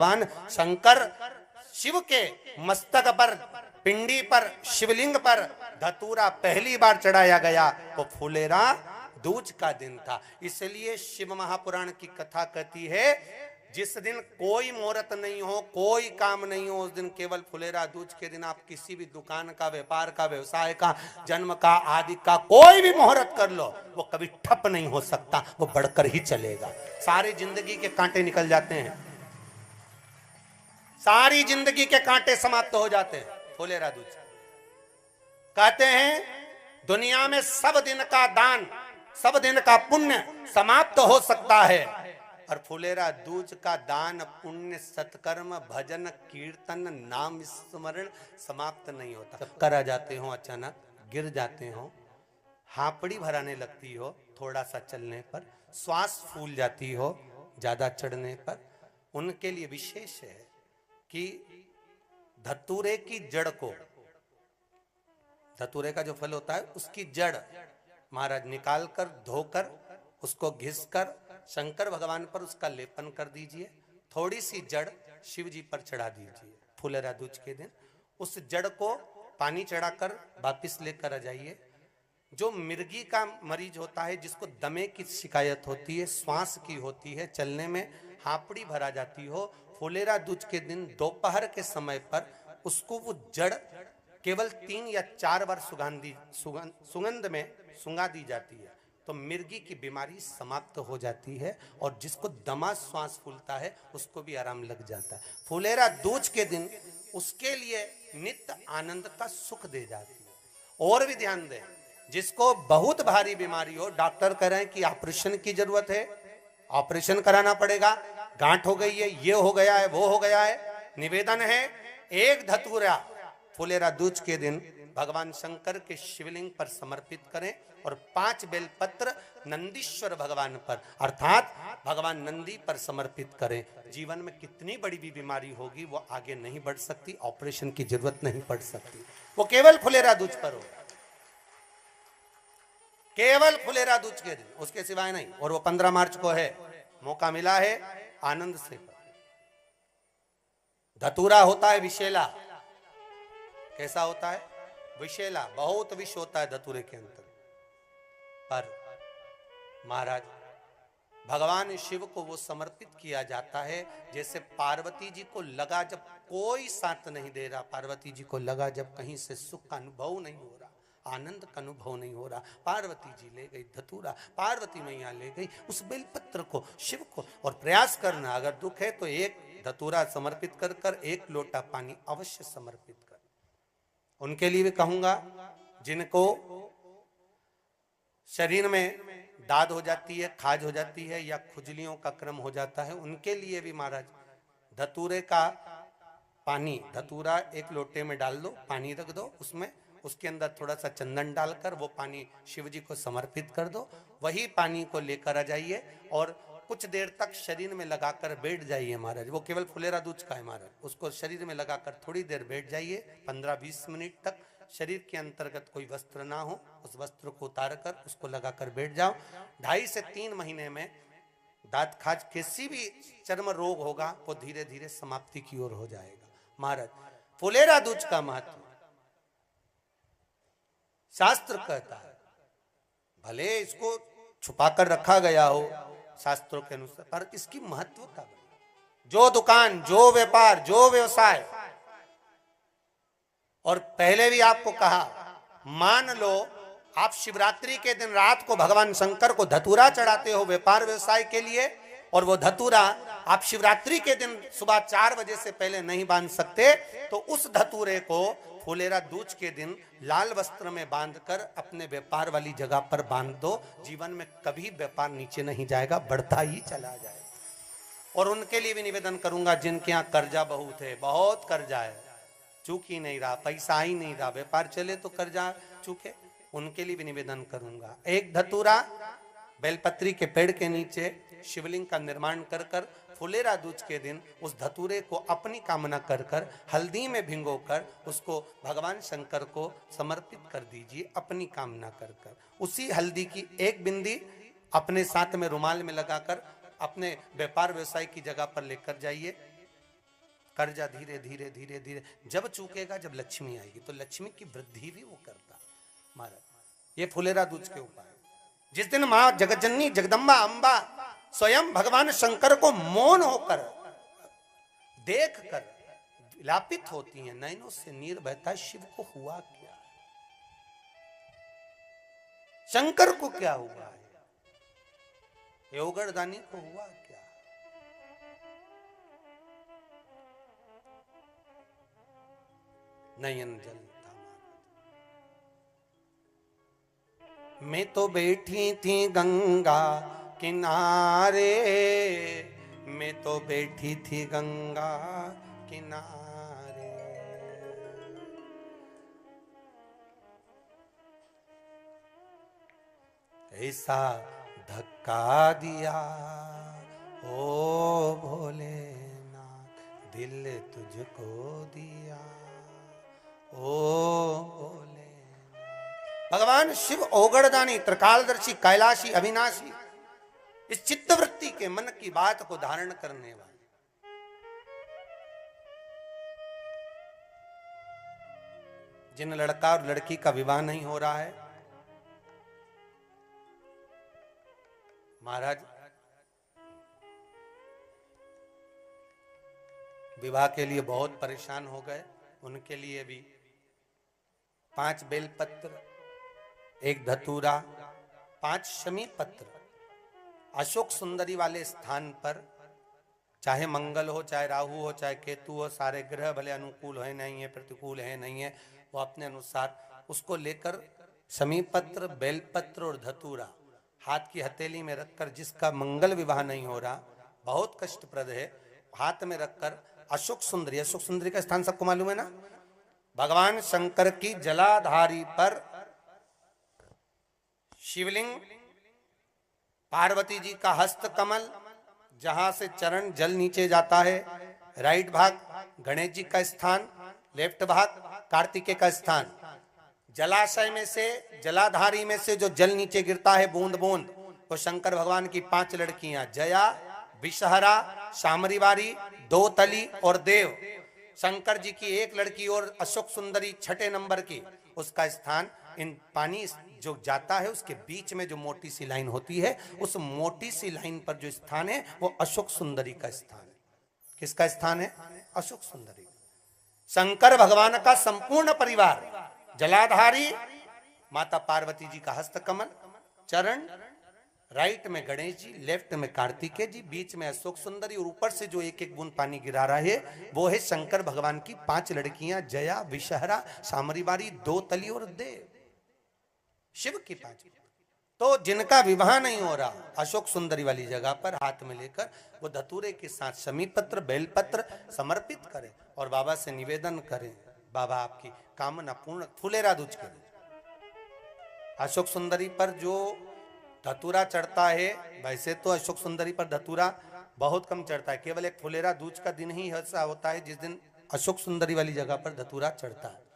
भगवान शंकर शिव के मस्तक पर, पिंडी पर, शिवलिंग पर धतूरा पहली बार चढ़ाया गया वो फुलेरा दूज का दिन था। इसलिए शिव महापुराण की कथा कहती है जिस दिन कोई मुहूर्त नहीं हो, कोई काम नहीं हो, उस दिन केवल फुलेरा दूज के दिन आप किसी भी दुकान का, व्यापार का, व्यवसाय का, जन्म का, आदि का कोई भी मुहूर्त कर लो, वो कभी ठप नहीं हो सकता, वो बढ़कर ही चलेगा। सारी जिंदगी के कांटे निकल जाते हैं, सारी जिंदगी के कांटे समाप्त हो जाते हैं फुलेरा दूज। कहते हैं दुनिया में सब दिन का दान, सब दिन का पुण्य समाप्त हो सकता है, और फुलेरा दूज का दान, पुण्य, सत्कर्म, भजन, कीर्तन, नाम स्मरण समाप्त नहीं होता। चक्कर आ जाते हो, अचानक गिर जाते हो, हापड़ी भराने लगती हो थोड़ा सा चलने पर, श्वास फूल जाती हो ज्यादा चढ़ने पर, उनके लिए विशेष है कि धतूरे की जड़ को, धतूरे का जो फल होता है उसकी जड़ महाराज निकाल कर, धोकर, उसको घिस कर शंकर भगवान पर उसका लेपन कर दीजिए। थोड़ी सी जड़ शिव जी पर चढ़ा दीजिए फुलेरा दूज के दिन। उस जड़ को पानी चढ़ाकर वापिस लेकर आ जाइए। जो मिर्गी का मरीज होता है, जिसको दमे की शिकायत होती है, श्वास की होती है, चलने में हापड़ी भरा जाती हो, फुलेरा दूज के दिन दोपहर के समय पर उसको वो जड़ केवल 3 या 4 बार सुगंध में सुंगा दी जाती है, तो मिर्गी की बीमारी समाप्त हो जाती है, और जिसको दमा श्वास फूलता है उसको भी आराम लग जाता है। फुलेरा दूज के दिन उसके लिए नित्य आनंद का सुख दे जाती है। और भी ध्यान दें, जिसको बहुत भारी बीमारी हो, डॉक्टर कह रहे हैं कि ऑपरेशन की जरूरत है, ऑपरेशन कराना पड़ेगा, गांठ हो गई है, ये हो गया है, वो हो गया है, निवेदन है एक धतूरा फुलेरा दूज के दिन भगवान शंकर के शिवलिंग पर समर्पित करें, और 5 बेलपत्र नंदीश्वर भगवान पर अर्थात भगवान नंदी पर समर्पित करें। जीवन में कितनी बड़ी भी बीमारी होगी वो आगे नहीं बढ़ सकती, ऑपरेशन की जरूरत नहीं पड़ सकती, वो केवल फुलेरा दूज पर हो, केवल फुलेरा दूज के दिन, उसके सिवाय नहीं। और वो 15 मार्च को है, मौका मिला है, आनंद से। धतूरा होता है विषैला। कैसा होता है? विषैला, बहुत विष होता है धतूरे के अंदर। पर महाराज भगवान शिव को वो समर्पित किया जाता है जैसे पार्वती जी को लगा, जब कोई साथ नहीं दे रहा, पार्वती जी को लगा जब कहीं से सुख का अनुभव नहीं हो रहा, आनंद का अनुभव नहीं हो रहा, पार्वती जी ले गई धतूरा, पार्वती मैया ले गई उस बेलपत्र को शिव को। और प्रयास करना, अगर दुख है तो एक धतूरा समर्पित कर कर 1 लोटा पानी अवश्य समर्पित कर। उनके लिए भी कहूंगा जिनको शरीर में दाद हो जाती है, खाज हो जाती है, या खुजलियों का क्रम हो जाता है, उनके लिए भी महाराज धतूरे का पानी, धतूरा 1 लोटे में डाल दो, पानी रख दो उसमें, उसके अंदर थोड़ा सा चंदन डालकर वो पानी शिव जी को समर्पित कर दो। वही पानी को लेकर आ जाइए और कुछ देर तक शरीर में लगाकर बैठ जाइए महाराज। वो केवल फुलेरा दूज का है महाराज, उसको शरीर में लगाकर थोड़ी देर बैठ जाइए, 15-20 मिनट तक। शरीर के अंतर्गत कोई वस्त्र ना हो, उस वस्त्र को उतार कर उसको लगाकर बैठ जाओ। 2.5 से 3 महीने में दांत खाज, किसी भी चर्म रोग होगा वो धीरे धीरे समाप्ति की ओर हो जाएगा। महाराज फुलेरा दूज का महत्व शास्त्र कहता है, भले इसको छुपाकर रखा गया हो शास्त्रों के अनुसार, पर इसकी महत्वता, जो दुकान, जो व्यापार, जो व्यवसाय, और पहले भी आपको कहा, मान लो आप शिवरात्रि के दिन रात को भगवान शंकर को धतूरा चढ़ाते हो व्यापार व्यवसाय के लिए, और वो धतूरा आप शिवरात्रि के दिन सुबह 4 बजे से पहले नहीं बांध सकते, तो उस धतूरे को फुलेरा दूज के दिन लाल वस्त्र में बांधकर अपने व्यापार वाली जगह पर बांध दो। जीवन में कभी व्यापार नीचे नहीं जाएगा, बढ़ता ही चला जाएगा। और उनके लिए भी निवेदन करूंगा जिनके यहाँ कर्जा बहुत है, बहुत कर्जा है, चूक ही नहीं रहा, पैसा ही नहीं रहा, व्यापार चले तो कर्जा चूके, उनके लिए भी निवेदन करूंगा, एक धतूरा बेलपत्री के पेड़ के नीचे शिवलिंग का निर्माण कर कर फुलेरा दूज के दिन उस धतूरे को अपनी कामना कर कर हल्दी में भिंगोकर उसको भगवान शंकर को समर्पित कर दीजिए अपनी कामना कर कर। उसी हल्दी की 1 बिंदी अपने साथ में रुमाल में लगाकर अपने व्यापार व्यवसाय की जगह पर लेकर जाइए। कर्जा धीरे धीरे धीरे धीरे जब चूकेगा, जब लक्ष्मी आएगी, तो लक्ष्मी की वृद्धि भी वो करता महाराज। ये फुलेरा दूज के उपाय। जिस दिन मां जगज्जननी जगदम्बा अंबा स्वयं भगवान शंकर को मौन होकर देख कर विलापित होती हैं, नैनों से नीर बहता, शिव को हुआ क्या, शंकर को क्या हुआ है, योगरदानी को हुआ क्या। नयन जलता मैं तो बैठी थी गंगा किनारे, मैं तो बैठी थी गंगा किनारे, ऐसा धक्का दिया ओ भोलेनाथ, दिल तुझको दिया ओ भोलेनाथ। भगवान शिव ओगड़दानी, त्रिकालदर्शी, कैलाशी, अविनाशी, इस चित्तवृत्ति के मन की बात को धारण करने वाले। जिन लड़का और लड़की का विवाह नहीं हो रहा है, महाराज विवाह के लिए बहुत परेशान हो गए, उनके लिए भी 5 बेलपत्र, 1 धतूरा, 5 शमी पत्र अशोक सुंदरी वाले स्थान पर, चाहे मंगल हो, चाहे राहु हो, चाहे केतु हो, सारे ग्रह भले अनुकूल है नहीं है, प्रतिकूल है नहीं है, वो अपने अनुसार उसको लेकर शमी पत्र, बेलपत्र और धतूरा हाथ की हथेली में रखकर, जिसका मंगल विवाह नहीं हो रहा, बहुत कष्टप्रद है, हाथ में रखकर अशोक सुंदरी, अशोक सुंदरी का स्थान सबको मालूम है ना, भगवान शंकर की जलाधारी पर शिवलिंग, पार्वती जी का हस्त कमल, जहां से चरण जल नीचे जाता है, राइट भाग गणेश जी का स्थान, लेफ्ट भाग कार्तिकेय का स्थान। जलाशय में से, जलाधारी में से जो जल नीचे गिरता है बूंद बूंद, वो शंकर भगवान की 5 लड़कियां, जया, विषहरा, शामरीवारी, दो तली और देव। शंकर जी की 1 लड़की और अशोक सुंदरी 6 नंबर की, उसका स्थान, इन पानी जो जाता है उसके बीच में जो मोटी सी लाइन होती है, उस मोटी सी लाइन पर जो स्थान है वो अशोक सुंदरी का स्थान है। किसका स्थान है? अशोक सुंदरी। शंकर भगवान का संपूर्ण परिवार, जलाधारी माता पार्वती जी का हस्तकमल, चरण, राइट में गणेश जी, लेफ्ट में कार्तिकेय जी, बीच में अशोक सुंदरी, और ऊपर से जो 1-1 बूंद पानी गिरा रहा है वो है शंकर भगवान की 5 लड़कियां, जया, विषहरा, शामरीवारी, दो तली और देव। शिव की 5। तो जिनका विवाह नहीं हो रहा, अशोक सुंदरी वाली जगह पर हाथ में लेकर वो धतूरे के साथ शमी पत्र, बेलपत्र समर्पित करें और बाबा से निवेदन करें, बाबा आपकी कामना पूर्ण, फुलेरा दूज करें। अशोक सुंदरी पर जो धतूरा चढ़ता है, वैसे तो अशोक सुंदरी पर धतूरा बहुत कम चढ़ता है, केवल एक फुलेरा दूज का दिन ही ऐसा होता है जिस दिन अशोक सुंदरी वाली जगह पर धतूरा चढ़ता है।